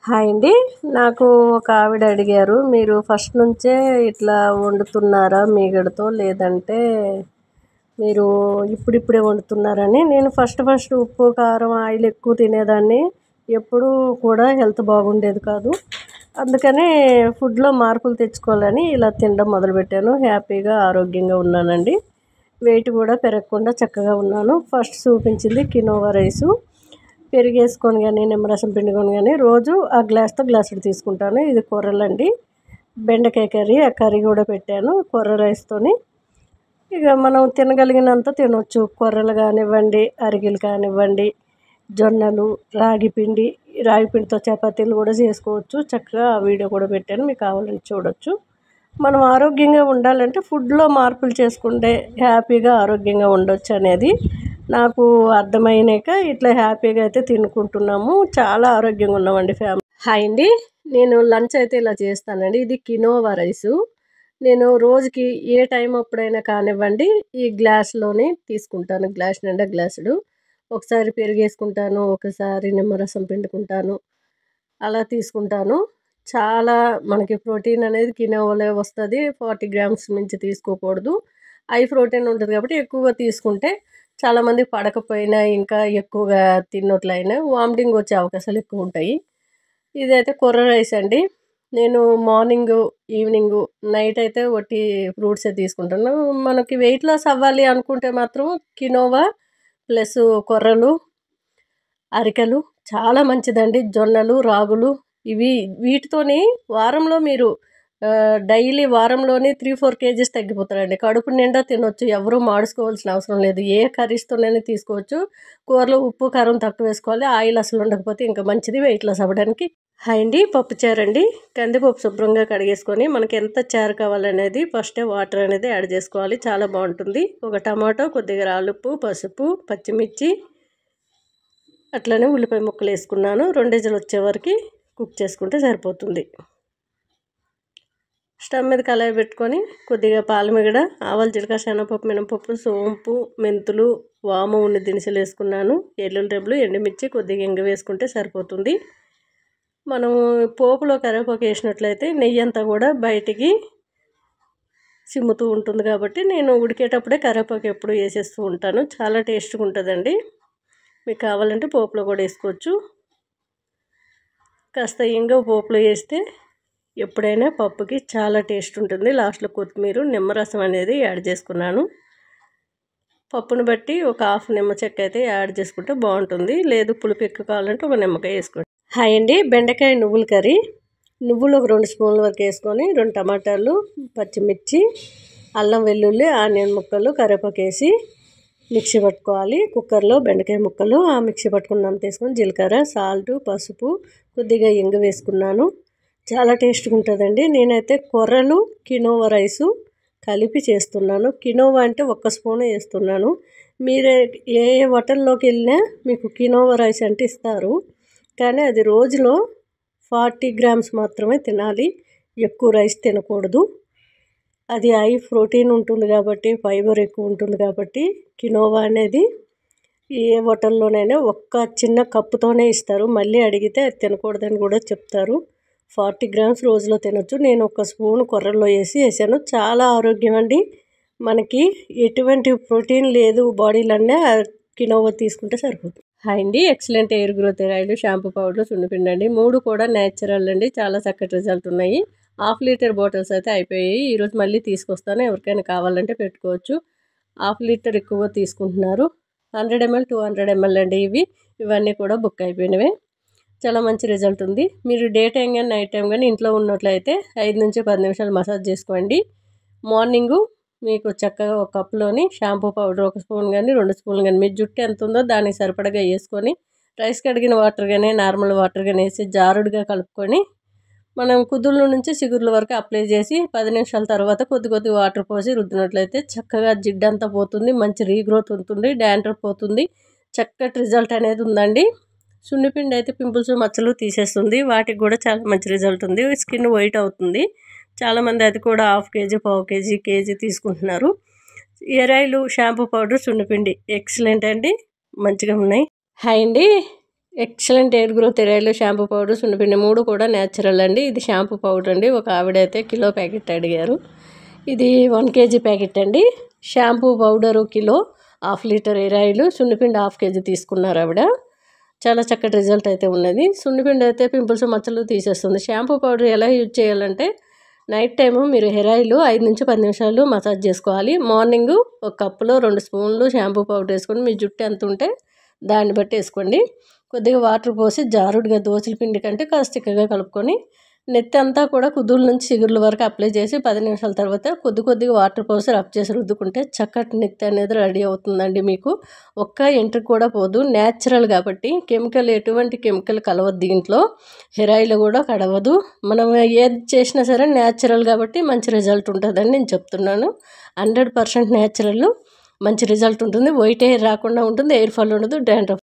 Hi అండి. నాకు ఒక ఆవిడ అడిగారు, మీరు ఫస్ట్ నుంచే ఇట్లా వండుతున్నారా మీగడతో, లేదంటే మీరు ఇప్పుడిప్పుడే వండుతున్నారని. నేను ఫస్ట్ ఉప్పు కారం ఆయిల్ ఎక్కువ తినేదాన్ని. ఎప్పుడూ కూడా హెల్త్ బాగుండేది కాదు. అందుకని ఫుడ్లో మార్పులు తెచ్చుకోవాలని ఇలా తినడం మొదలుపెట్టాను. హ్యాపీగా ఆరోగ్యంగా ఉన్నానండి. వెయిట్ కూడా పెరగకుండా చక్కగా ఉన్నాను. ఫస్ట్ చూపించింది కినోవా రైసు. పెరిగేసుకొని కానీ నిమ్మరసం పిండుకొని కానీ రోజు ఆ గ్లాస్తో గ్లాసుడు తీసుకుంటాను. ఇది కూరలండి. బెండకాయ కర్రీ, ఆ కర్రీ కూడా పెట్టాను కొర్ర రైస్తోని. ఇక మనం తినగలిగినంత తినొచ్చు. కొర్రలు కానివ్వండి, అరిగెలు కానివ్వండి, జొన్నలు, రాగి పిండితో చపాతీలు కూడా చేసుకోవచ్చు. చక్కగా ఆ వీడియో కూడా పెట్టాను, మీకు కావాలంటే చూడొచ్చు. మనం ఆరోగ్యంగా ఉండాలంటే ఫుడ్లో మార్పులు చేసుకుంటే హ్యాపీగా ఆరోగ్యంగా ఉండొచ్చు అనేది నాకు అర్థమైనాక ఇట్లా హ్యాపీగా అయితే తినుకుంటున్నాము. చాలా ఆరోగ్యంగా ఉన్నామండి ఫ్యామిలీ. హాయ్ అండి. నేను లంచ్ అయితే ఇలా చేస్తానండి. ఇది కినోవా రైసు. నేను రోజుకి ఏ టైం అప్పుడైనా కానివ్వండి ఈ గ్లాస్లోనే తీసుకుంటాను. గ్లాస్ నిండా గ్లాసుడు. ఒకసారి పెరిగేసుకుంటాను, ఒకసారి నిమ్మరసం పిండుకుంటాను, అలా తీసుకుంటాను. చాలా మనకి ప్రోటీన్ అనేది కినోవాలో వస్తుంది. 40 గ్రామ్స్ మించి తీసుకోకూడదు. హై ప్రోటీన్ ఉంటుంది కాబట్టి ఎక్కువగా తీసుకుంటే చాలామందికి పడకపోయినా ఇంకా ఎక్కువగా తిన్నట్లయినా వామిటింగ్ వచ్చే అవకాశాలు ఎక్కువ ఉంటాయి. ఇదైతే కొర్ర రైస్ అండి. నేను మార్నింగు, ఈవినింగు, నైట్ అయితే ఒట్టి ఫ్రూట్సే తీసుకుంటాను. మనకి వెయిట్ లాస్ అవ్వాలి అనుకుంటే మాత్రం కినోవా ప్లస్ కొర్రలు, అరికెలు చాలా మంచిదండి. జొన్నలు, రాగులు వీటితోని వారంలో మీరు డైలీ వారంలోనే 3-4 కేజీస్ తగ్గిపోతారండి. కడుపు నిండా తినొచ్చు. ఎవరూ మాడుకోవాల్సిన అవసరం లేదు. ఏ కర్రీస్తోనైనా తీసుకోవచ్చు. కూరలో ఉప్పు కారం తక్కువ వేసుకోవాలి. ఆయిల్ అసలు ఉండకపోతే ఇంకా మంచిది వెయిట్ లాస్ అవ్వడానికి. హాయ్ అండి. పప్పుచారు అండి. కందిపప్పు శుభ్రంగా కడిగేసుకొని మనకి ఎంత చారు కావాలనేది ఫస్టే వాటర్ అనేది యాడ్ చేసుకోవాలి. చాలా బాగుంటుంది. ఒక టమాటో, కొద్దిగా రాళ్ళుప్పు, పసుపు, పచ్చిమిర్చి, అట్లనే ఉల్లిపాయ ముక్కలు వేసుకున్నాను. 2 విజిల్లు వచ్చే వరకు కుక్ చేసుకుంటే సరిపోతుంది. స్టవ్ మీద కళాయి పెట్టుకొని కొద్దిగా పాలమిగడ, ఆవాలు, జీలకర్ర, శనగపప్పు, మినపప్పు, సోంపు, మెంతులు, వాము, ఉన్ని దినుసులు వేసుకున్నాను. ఎల్లుల్లి రెబ్బలు, ఎండుమిర్చి, కొద్దిగా ఇంగ వేసుకుంటే సరిపోతుంది. మనం పోపులో కరివేపాకు వేసినట్లయితే నెయ్యి అంతా కూడా బయటికి సిమ్ముతూ ఉంటుంది కాబట్టి నేను ఉడికేటప్పుడే కరివేపాకు ఎప్పుడు వేసేస్తూ ఉంటాను. చాలా టేస్ట్గా ఉంటుందండి. మీకు కావాలంటే పోపులో కూడా వేసుకోవచ్చు. కాస్త ఇంగువ పోపులో వేస్తే ఎప్పుడైనా పప్పుకి చాలా టేస్ట్ ఉంటుంది. లాస్ట్లో కొత్తిమీర, నిమ్మరసం అనేది యాడ్ చేసుకున్నాను. పప్పును బట్టి ఒక హాఫ్ నిమ్మ చెక్క అయితే యాడ్ చేసుకుంటే బాగుంటుంది. లేదు పులుపు ఎక్కువ కావాలంటే ఒక నిమ్మకాయ వేసుకోండి. హాయ్ అండి. బెండకాయ నువ్వుల కర్రీ. నువ్వులు ఒక 2 స్పూన్ల వరకు వేసుకొని 2 టమాటాలు, పచ్చిమిర్చి, అల్లం వెల్లుల్లి, ఆనియన్ ముక్కలు, కరివేపాకు వేసి మిక్సీ పట్టుకోవాలి. కుక్కర్లో బెండకాయ ముక్కలు ఆ మిక్సీ పట్టుకున్నంత వేసుకొని జీలకర్ర, సాల్ట్, పసుపు, కొద్దిగా ఇంగు వేసుకున్నాను. చాలా టేస్ట్గా ఉంటుందండి. నేనైతే కొర్రలు, కినోవా రైసు కలిపి చేస్తున్నాను. కినోవా అంటే 1 స్పూన్ వేస్తున్నాను. మీరే ఏ హోటల్లోకి వెళ్ళినా మీకు కినోవా రైస్ అంటే ఇస్తారు, కానీ అది రోజులో 40 గ్రామ్స్ మాత్రమే తినాలి. ఎక్కువ రైస్ తినకూడదు. అది హై ప్రోటీన్ ఉంటుంది కాబట్టి, ఫైబర్ ఎక్కువ ఉంటుంది కాబట్టి కినోవా అనేది ఏ హోటల్లోనైనా ఒక్క చిన్న కప్పుతోనే ఇస్తారు. మళ్ళీ అడిగితే అది తినకూడదని కూడా చెప్తారు. 40 గ్రామ్స్ రోజులో తినొచ్చు. నేను 1 స్పూన్ కొర్రల్లో వేసాను. చాలా ఆరోగ్యం అండి. మనకి ఎటువంటి ప్రోటీన్ లేదు బాడీలోనే కినోవా తీసుకుంటే సరిపోతుంది. హాయ్ అండి. Excellent hair growth oil, shampoo powder, సున్నిపిండి అండి. 3 కూడా న్యాచురల్ అండి. చాలా చక్కటి రిజల్ట్ ఉన్నాయి. 1/2 లీటర్ బాటిల్స్ అయితే అయిపోయాయి. ఈరోజు మళ్ళీ తీసుకొస్తాను. ఎవరికైనా కావాలంటే పెట్టుకోవచ్చు. 1/2 లీటర్ ఎక్కువ తీసుకుంటున్నారు. 100 ml, 200 ml అండి. ఇవన్నీ కూడా బుక్ అయిపోయినవే. చాలా మంచి రిజల్ట్ ఉంది. మీరు డే టైం కానీ నైట్ టైం కానీ ఇంట్లో ఉన్నట్లయితే 5 నుంచి 10 నిమిషాలు మసాజ్ చేసుకోండి. మార్నింగు మీకు చక్కగా ఒక కప్లోని షాంపూ పౌడర్ 1 స్పూన్ కానీ 2 స్పూన్లు కానీ మీ జుట్టు ఎంత ఉందో దానికి సరిపడగా వేసుకొని రైస్ కడిగిన వాటర్ కానీ నార్మల్ వాటర్ కానీ వేసి జారుడుగా కలుపుకొని మనం కుదుళ్ళ నుంచి చిగుర్ల వరకు అప్లై చేసి 10 నిమిషాల తర్వాత కొద్ది వాటర్ పోసి రుద్దినట్లయితే చక్కగా జిడ్డంతా పోతుంది. మంచి రీగ్రోత్ ఉంటుంది. డాండ్రఫ్ పోతుంది. చక్కటి రిజల్ట్ అనేది ఉందండి. సున్నిపిండి అయితే పింపుల్స్, మచ్చలు తీసేస్తుంది. వాటికి కూడా చాలా మంచి రిజల్ట్ ఉంది. స్కిన్ వైట్ అవుతుంది. చాలామంది అది కూడా 1/2 కేజీ, 1/4 కేజీ, కేజీ తీసుకుంటున్నారు. హెయిర్ ఆయిల్, షాంపూ పౌడర్, సున్నిపిండి ఎక్సలెంట్ అండి. మంచిగా ఉన్నాయి. హాయ్ అండి. Excellent hair growth hair oil, shampoo powder, సున్నిపిండి 3 కూడా న్యాచురల్ అండి. ఇది షాంపూ పౌడర్ అండి. ఒక ఆవిడైతే కిలో ప్యాకెట్ అడిగారు. ఇది 1 kg ప్యాకెట్ అండి. Shampoo powder kilo, 1/2 litre hair oil, సున్నిపిండి 1/2 kg తీసుకున్నారు ఆవిడ. చాలా చక్కటి రిజల్ట్ అయితే ఉన్నది. సున్నిపిండి అయితే పింపుల్స్ మచ్చలు తీసేస్తుంది. షాంపూ పౌడర్ ఎలా యూజ్ చేయాలంటే నైట్ టైము మీరు హెయిర్ ఆయిల్ 5 నుంచి 10 నిమిషాలు మసాజ్ చేసుకోవాలి. మార్నింగ్ ఒక కప్పులో 2 స్పూన్లు షాంపూ పౌడర్ వేసుకొని మీ జుట్టు ఎంత ఉంటే దాన్ని బట్టి వేసుకోండి. కొద్దిగా వాటర్ పోసి జారుడుగా దోసల పిండి కంటే కాస్త చిక్కగా కలుపుకొని నెత్తి అంతా కూడా కుదుళ్ళ నుంచి చిగుర్ల వరకు అప్లై చేసి 10 నిమిషాల తర్వాత కొద్దిగా వాటర్ పోసి రబ్ చేసి రుద్దుకుంటే చక్కటి నెత్తి అనేది రెడీ అవుతుందండి. మీకు ఒక్క ఎంట్రీ కూడా పోదు. న్యాచురల్ కాబట్టి ఎటువంటి కెమికల్ కలవదు దీంట్లో. హెయిర్ ఆయిల్ కూడా కడవదు. మనం ఏది చేసినా సరే న్యాచురల్ కాబట్టి మంచి రిజల్ట్ ఉంటుందని నేను చెప్తున్నాను. 100% న్యాచురల్, మంచి రిజల్ట్ ఉంటుంది. వైట్ హెయిర్ రాకుండా ఉంటుంది, హెయిర్ ఫాల్ ఉండదు, డాండ్రఫ్